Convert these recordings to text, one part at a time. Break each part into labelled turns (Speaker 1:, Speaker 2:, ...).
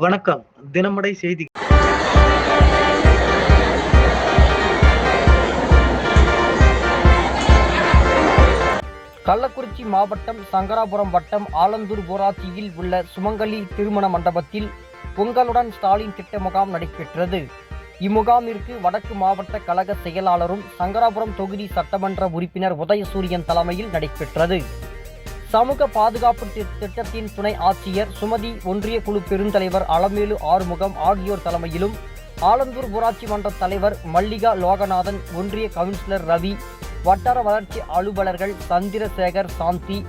Speaker 1: வணக்கம். தினமடை செய்தி.
Speaker 2: கள்ளக்குறிச்சி மாவட்டம் சங்கராபுரம் வட்டம் ஆலந்தூர் ஊராட்சியில் உள்ள சுமங்கலி திருமண மண்டபத்தில் உங்களுடன் ஸ்டாலின் திட்ட முகாம் நடைபெற்றது. இம்முகாமிற்கு வடக்கு மாவட்ட கழக செயலாளரும் சங்கராபுரம் தொகுதி சட்டமன்ற உறுப்பினர் உதயசூரியன் தலைமையில் நடைபெற்றது. சமூக பாதுகாப்பு திட்டத்தின் துணை ஆட்சியர் சுமதி, ஒன்றிய குழு பெருந்தலைவர் அலமேலு ஆறுமுகம் ஆகியோர் தலைமையிலும், ஆலந்தூர் ஊராட்சி மன்ற தலைவர் மல்லிகா லோகநாதன், ஒன்றிய கவுன்சிலர் ரவி, வட்டார வளர்ச்சி அலுவலர்கள் சந்திரசேகர், சாந்தி,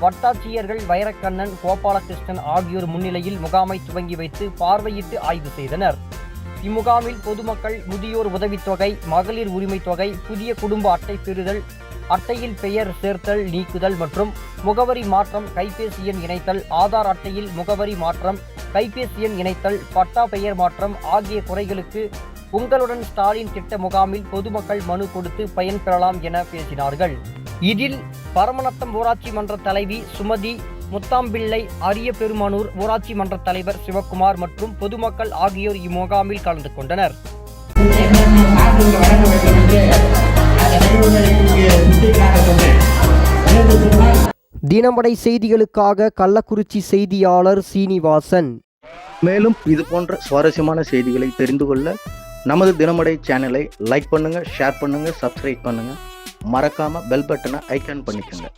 Speaker 2: வட்டாட்சியர்கள் வைரக்கண்ணன், கோபாலகிருஷ்ணன் ஆகியோர் முன்னிலையில் முகாமை துவங்கி வைத்து பார்வையிட்டு ஆய்வு செய்தனர். இம்முகாமில் பொதுமக்கள் முதியோர் உதவித்தொகை, மகளிர் உரிமை தொகை, புதிய குடும்ப அட்டை பெறுதல், அட்டையில் பெயர் சேர்த்தல் நீக்குதல் மற்றும் முகவரி மாற்றம், கைபேசி எண் இணைத்தல், ஆதார் அட்டையில் முகவரி மாற்றம், கைபேசி எண் இணைத்தல், பட்டா பெயர் மாற்றம் ஆகிய குறைகளுக்கு உங்களுடன் ஸ்டாலின் திட்ட முகாமில் பொதுமக்கள் மனு கொடுத்து பயன்பெறலாம் என பேசினார்கள். இதில் பரமநத்தம் ஊராட்சி மன்ற தலைவி சுமதி, முத்தாம்பிள்ளை, அரிய பெருமானூர் ஊராட்சி மன்ற தலைவர் சிவக்குமார் மற்றும் பொதுமக்கள் ஆகியோர் இம்முகாமில் கலந்து கொண்டனர். தினமடை செய்திகளுக்காக கள்ளக்குறிச்சி செய்தியாளர் சீனிவாசன்.
Speaker 3: மேலும் இது போன்ற சுவாரஸ்யமான செய்திகளை தெரிந்து கொள்ள நமது தினமடை சேனலை லைக் பண்ணுங்க, ஷேர் பண்ணுங்க, சப்ஸ்கிரைப் பண்ணுங்க. மறக்காம பெல் பட்டனை ஐகான் பண்ணிக்கோங்க.